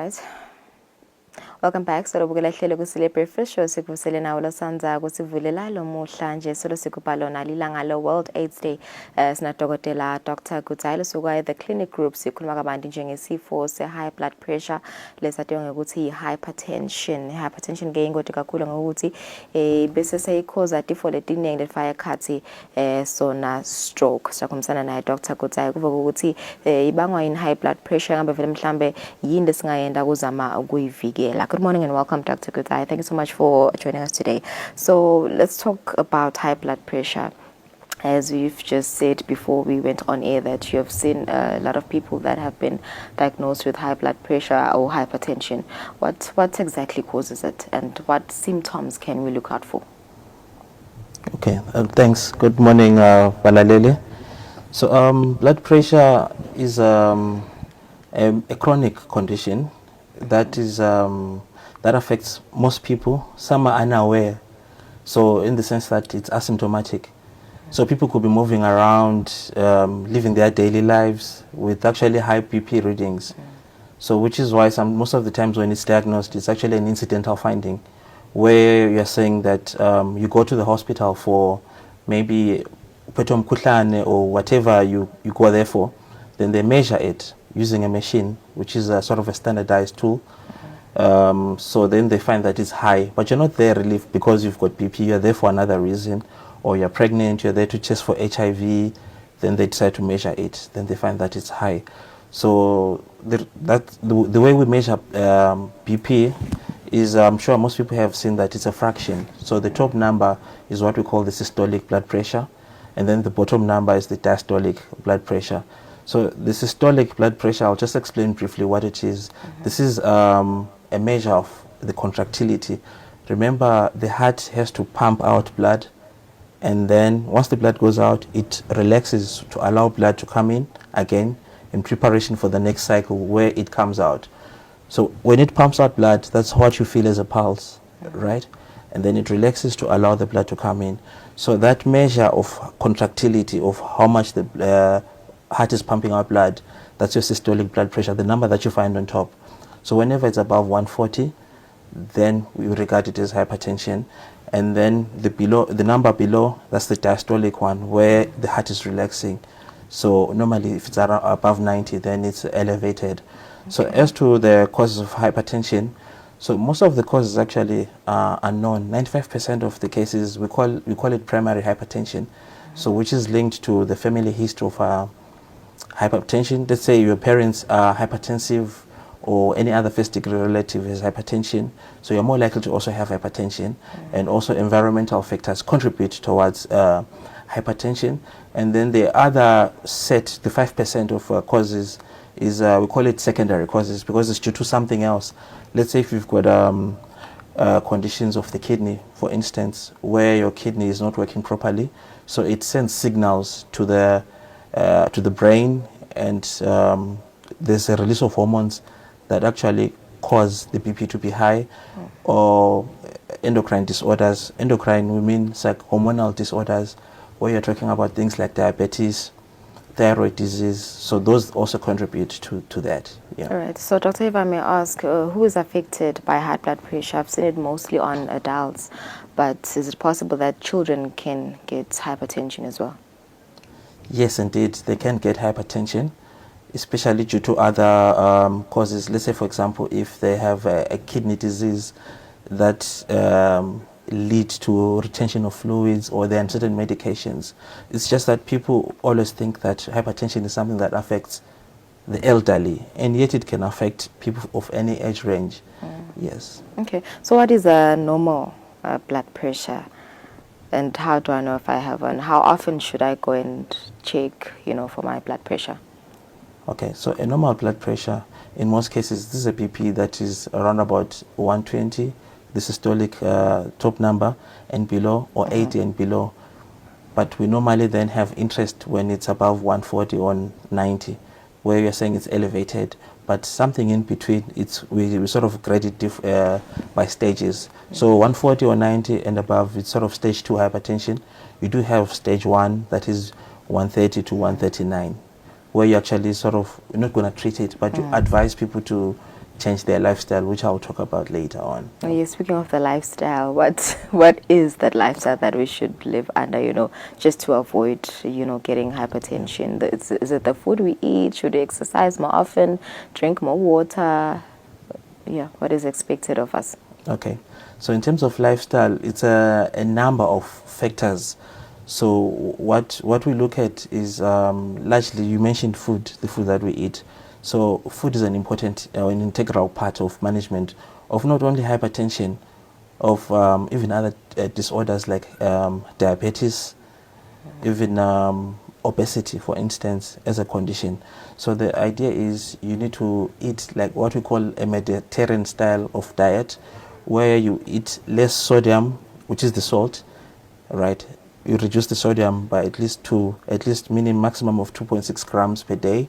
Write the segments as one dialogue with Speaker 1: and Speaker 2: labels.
Speaker 1: guys. Welcome back. So bukela hlelo kusile breakfast show sikuvusele nawo losanza kusivulela lo muhla nje solo sikubhala lona lilanga lo World AIDS Day. Sina Dr. Kudzai suka the clinic group sikhuluma kabanti njengesifo se high blood pressure lesathiwa ukuthi hypertension. Hypertension ke ingoti kakhulu ngokuthi bese seyikhoza tifo letiningi lefaya khathi sona stroke. Sakhumsana naye Dr. Kudzai kuvuka ukuthi ibangwa in high blood pressure ngabe vele mhlambe yini lesingayenda kuzama ukuyivikela. Good morning and welcome, Dr. Kudzai. Thank you so much for joining us today. So let's talk about high blood pressure. As we've just said before we went on air that you have seen a lot of people that have been diagnosed with high blood pressure or hypertension. What exactly causes it and what symptoms can we look out for?
Speaker 2: Okay, thanks. Good morning, Balalele. So blood pressure is a chronic condition that is that affects most people. Some are unaware, so in the sense that it's asymptomatic. So people could be moving around, living their daily lives with actually high BP readings. So which is why most of the times when it's diagnosed, it's actually an incidental finding, where you're saying that you go to the hospital for maybe petom kutlane or whatever you go there for, then they measure it using a machine, which is a sort of a standardized tool. So then they find that it's high, but you're not there really because you've got BP, you're there for another reason, or you're pregnant, you're there to test for HIV, then they decide to measure it, then they find that it's high. So the way we measure BP is, I'm sure most people have seen that it's a fraction. So the top number is what we call the systolic blood pressure, and then the bottom number is the diastolic blood pressure. So the systolic blood pressure, I'll just explain briefly what it is. This is a measure of the contractility. Remember, the heart has to pump out blood, and then once the blood goes out, it relaxes to allow blood to come in again in preparation for the next cycle where it comes out. So when it pumps out blood, that's what you feel as a pulse, right? And then it relaxes to allow the blood to come in. So that measure of contractility, of how much the heart is pumping out blood, that's your systolic blood pressure, the number that you find on top. So whenever it's above 140, then we regard it as hypertension. And then the number below, that's the diastolic one, where the heart is relaxing. So normally if it's around above 90, then it's elevated. Okay. So as to the causes of hypertension, so most of the causes actually are unknown. 95% of the cases we call it primary hypertension, so which is linked to the family history of hypertension. Let's say your parents are hypertensive, or any other first degree relative has hypertension, so you're more likely to also have hypertension. And also environmental factors contribute towards hypertension. And then the other set, the 5% of causes, is we call it secondary causes, because it's due to something else. Let's say if you've got conditions of the kidney, for instance, where your kidney is not working properly, so it sends signals to the brain, and there's a release of hormones that actually cause the BP to be high. Or endocrine disorders. Endocrine, we mean like hormonal disorders, where you're talking about things like diabetes, thyroid disease. So those also contribute to that. Yeah.
Speaker 1: All right. So, Doctor, if I may ask, who is affected by high blood pressure? I've seen it mostly on adults, but is it possible that children can get hypertension as well?
Speaker 2: Yes, indeed, they can get hypertension, especially due to other causes. Let's say, for example, if they have a kidney disease that lead to retention of fluids, or they're on certain medications. It's just that people always think that hypertension is something that affects the elderly, and yet it can affect people of any age range. Yes. Okay.
Speaker 1: So what is a normal blood pressure, and how do I know if I have one? How often should I go and check, for my blood pressure?
Speaker 2: Okay, so a normal blood pressure, in most cases, this is a BP that is around about 120, the systolic top number and below, or 80 and below. But we normally then have interest when it's above 140 or 90, where you're saying it's elevated. But something in between, we sort of grade it by stages. So 140 or 90 and above, it's sort of stage 2 hypertension. You do have stage 1, that is 130 to 139. Where you actually you're not going to treat it, but you advise people to change their lifestyle, which I'll talk about later on.
Speaker 1: Oh, yeah, speaking of the lifestyle, what is that lifestyle that we should live under, just to avoid, getting hypertension? Is it the food we eat? Should we exercise more often, drink more water? Yeah, what is expected of us?
Speaker 2: Okay, so in terms of lifestyle, it's a number of factors. So what we look at is largely, you mentioned food, the food that we eat. So food is an important, an integral part of management of not only hypertension, of even other disorders like diabetes, even obesity, for instance, as a condition. So the idea is you need to eat like what we call a Mediterranean style of diet, where you eat less sodium, which is the salt, right? You reduce the sodium by at least maximum of 2.6 grams per day,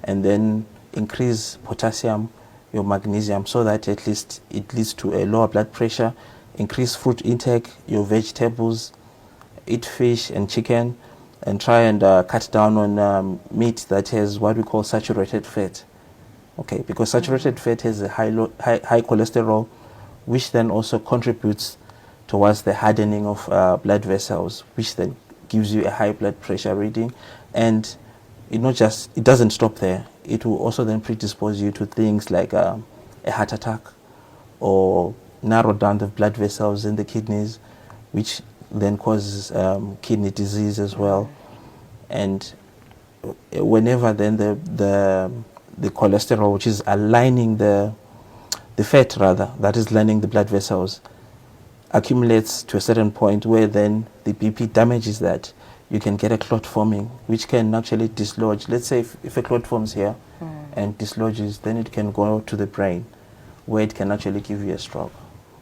Speaker 2: and then increase potassium, your magnesium, so that at least it leads to a lower blood pressure. Increase fruit intake, your vegetables, eat fish and chicken, and try and cut down on meat that has what we call saturated fat. Okay, because saturated fat has a high cholesterol, which then also contributes towards the hardening of blood vessels, which then gives you a high blood pressure reading. And it doesn't stop there. It will also then predispose you to things like a heart attack, or narrow down the blood vessels in the kidneys, which then causes kidney disease as well. And whenever then the cholesterol, which is aligning the fat rather, that is lining the blood vessels, accumulates to a certain point where then the BP damages that, you can get a clot forming, which can actually dislodge. Let's say if a clot forms here and dislodges, then it can go to the brain, where it can actually give you a stroke.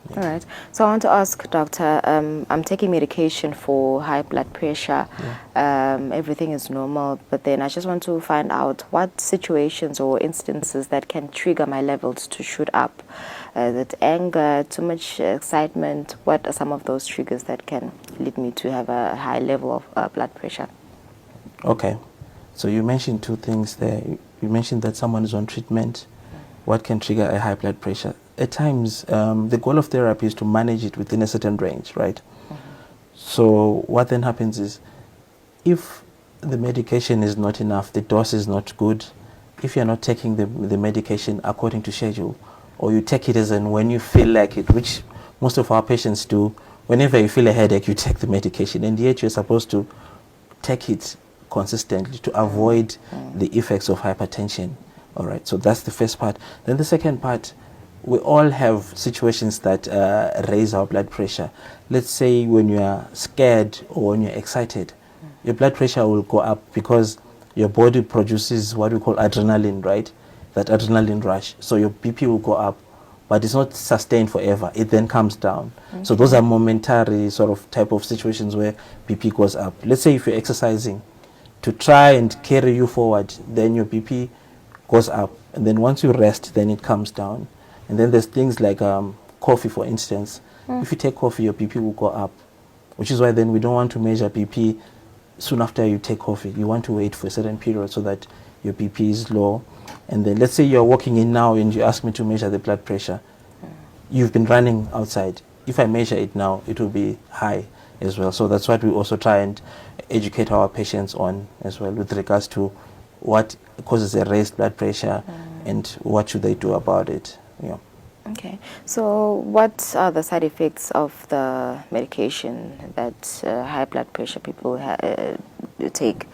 Speaker 2: Yeah.
Speaker 1: All right. So I want to ask, doctor, I'm taking medication for high blood pressure. Yeah. Everything is normal, but then I just want to find out what situations or instances that can trigger my levels to shoot up. That anger, too much excitement, what are some of those triggers that can lead me to have a high level of blood pressure?
Speaker 2: Okay. So you mentioned two things there. You mentioned that someone is on treatment. What can trigger a high blood pressure? At times, the goal of therapy is to manage it within a certain range, right? So what then happens is, if the medication is not enough, the dose is not good, if you're not taking the medication according to schedule, or you take it as and when you feel like it, which most of our patients do, whenever you feel a headache, you take the medication, and yet you're supposed to take it consistently to avoid the effects of hypertension. All right, so that's the first part. Then the second part, we all have situations that raise our blood pressure. Let's say when you are scared or when you're excited, your blood pressure will go up because your body produces what we call adrenaline, right? That adrenaline rush. So your BP will go up, but it's not sustained forever. It then comes down. Okay. So those are momentary sort of type of situations where BP goes up. Let's say if you're exercising, to try and carry you forward, then your BP goes up. And then once you rest, then it comes down. And then there's things like coffee, for instance. If you take coffee, your BP will go up, which is why then we don't want to measure BP soon after you take coffee. You want to wait for a certain period so that your BP is low. And then let's say you're walking in now and you ask me to measure the blood pressure. You've been running outside. If I measure it now, it will be high as well. So that's what we also try and educate our patients on as well, with regards to what causes a raised blood pressure and what should they do about it. Yeah.
Speaker 1: Okay. So what are the side effects of the medication that high blood pressure people take?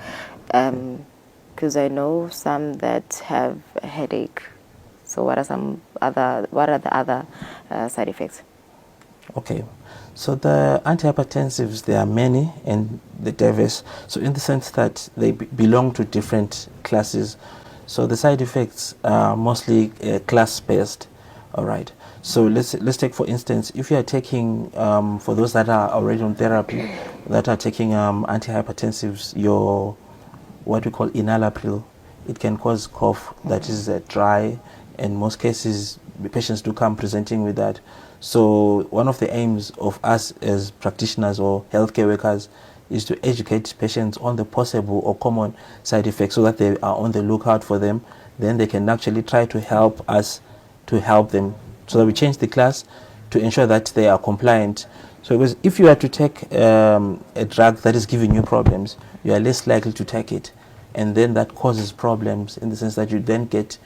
Speaker 1: Because I know some that have a headache. So what are the other side effects?
Speaker 2: Okay. So the antihypertensives, there are many and they're diverse. So in the sense that they belong to different classes. So the side effects are mostly class-based. All right. So let's take, for instance, if you are taking, for those that are already on therapy, that are taking antihypertensives, your what we call enalapril, it can cause cough that is dry. In most cases, the patients do come presenting with that. So one of the aims of us as practitioners or healthcare workers is to educate patients on the possible or common side effects so that they are on the lookout for them. Then they can actually try to help us to help them. So we change the class to ensure that they are compliant. So because if you are to take a drug that is giving you problems, you are less likely to take it. And then that causes problems in the sense that you then get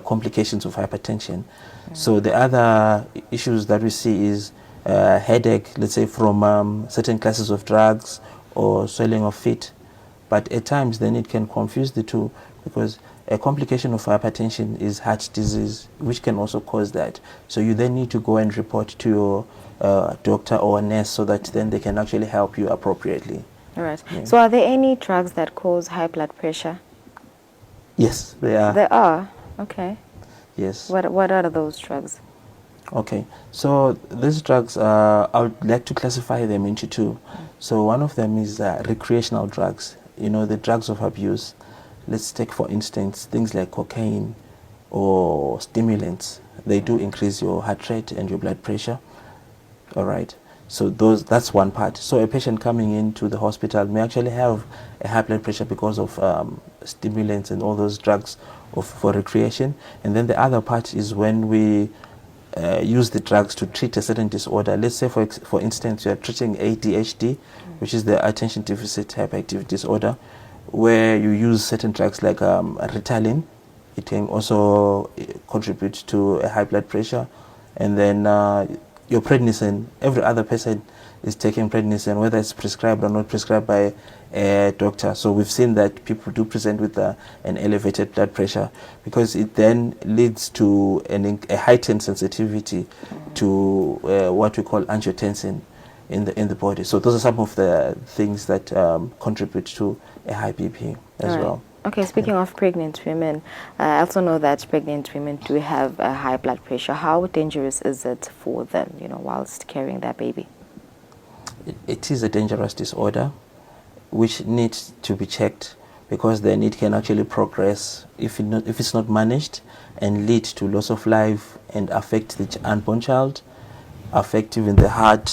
Speaker 2: complications of hypertension. So the other issues that we see is headache, let's say from certain classes of drugs, or swelling of feet. But at times then it can confuse the two, because a complication of hypertension is heart disease, which can also cause that. So you then need to go and report to your doctor or nurse so that then they can actually help you appropriately.
Speaker 1: All right.
Speaker 2: Yeah.
Speaker 1: So are there any drugs that cause high blood pressure?
Speaker 2: Yes, they are.
Speaker 1: There are? Okay.
Speaker 2: Yes.
Speaker 1: What are those drugs?
Speaker 2: Okay, so these drugs, I would like to classify them into two. So one of them is recreational drugs, the drugs of abuse. Let's take, for instance, things like cocaine or stimulants. They do increase your heart rate and your blood pressure. All right, so that's one part. So a patient coming into the hospital may actually have a high blood pressure because of stimulants and all those drugs for recreation. And then the other part is when we use the drugs to treat a certain disorder. Let's say, for instance, you are treating ADHD, which is the attention deficit hyperactivity disorder, where you use certain drugs like Ritalin. It can also contribute to a high blood pressure. And then your prednisone, every other person is taking prednisone, whether it's prescribed or not prescribed by a doctor. So we've seen that people do present with an elevated blood pressure, because it then leads to a heightened sensitivity to what we call angiotensin in the body. So those are some of the things that contribute to a high BP as well.
Speaker 1: Okay, speaking of pregnant women, I also know that pregnant women do have a high blood pressure. How dangerous is it for them, whilst carrying their baby?
Speaker 2: It is a dangerous disorder which needs to be checked, because then it can actually progress if it's not managed, and lead to loss of life and affect the unborn child, affect even the heart,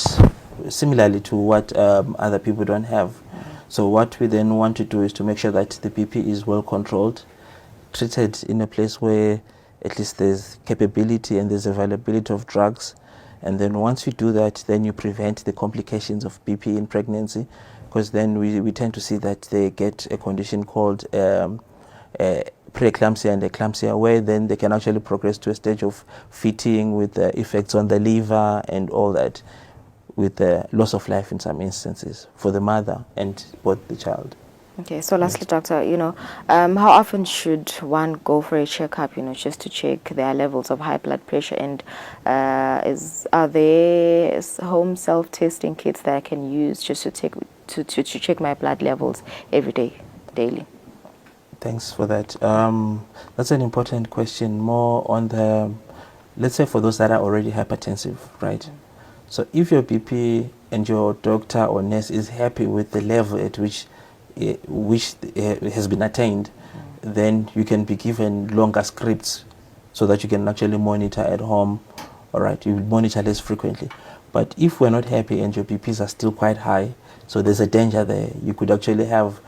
Speaker 2: similarly to what other people don't have. So what we then want to do is to make sure that the BP is well controlled, treated in a place where at least there's capability and there's availability of drugs. And then once you do that, then you prevent the complications of BP in pregnancy, because then we tend to see that they get a condition called preeclampsia and eclampsia, where then they can actually progress to a stage of fitting with effects on the liver and all that, with the loss of life in some instances for the mother and both the child.
Speaker 1: Okay, so lastly, doctor, how often should one go for a checkup, just to check their levels of high blood pressure? And are there home self-testing kits that I can use just to check my blood levels every day, daily?
Speaker 2: Thanks for that. That's an important question, more on the, let's say, for those that are already hypertensive, right? So if your BP and your doctor or nurse is happy with the level at which has been attained, then you can be given longer scripts so that you can actually monitor at home. All right, you will monitor less frequently. But if we're not happy and your BPs are still quite high, so there's a danger there. You could actually have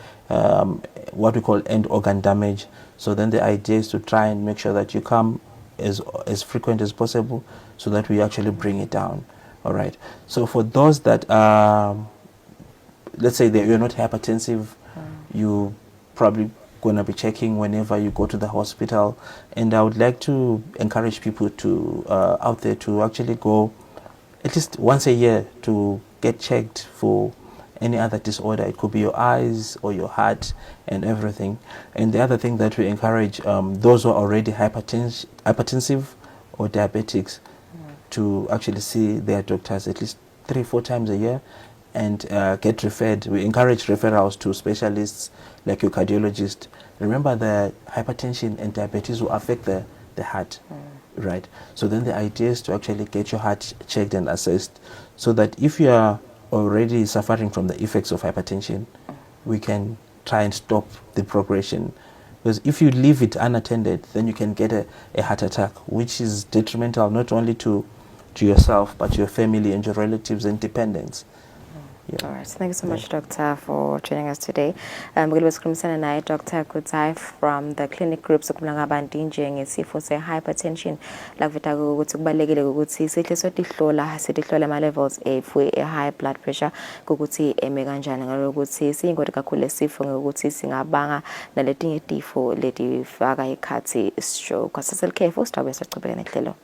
Speaker 2: what we call end organ damage. So then the idea is to try and make sure that you come as frequent as possible so that we actually bring it down. All right. So for those that let's say that you're not hypertensive, you probably going to be checking whenever you go to the hospital. And I would like to encourage people to out there to actually go at least once a year to get checked for any other disorder. It could be your eyes or your heart and everything. And the other thing that we encourage those who are already hypertensive or diabetics to actually see their doctors at least 3-4 times a year and get referred. We encourage referrals to specialists like your cardiologist. Remember, the hypertension and diabetes will affect the heart, right? So then the idea is to actually get your heart checked and assessed, so that if you are already suffering from the effects of hypertension, we can try and stop the progression. Because if you leave it unattended, then you can get a heart attack, which is detrimental not only to yourself, but your family and your relatives and dependents. Yeah.
Speaker 1: All right. Thank you so much, Doctor, for joining us today. We'll be Dr. Kudzai from the clinic group sokumlangabantu njengesifo se-hypertension. Lavita ukuthi kubalekile ukuthi sihle sotihlola sitihlola ama-levels high blood pressure ukuthi eme kanjani ngalokuthi siyingoti kakhulu lesifo ngokuthi singabanga naletinye tifo letifaka ikhathi stroke. Asiselekhe futhi sicabeke nehlelo.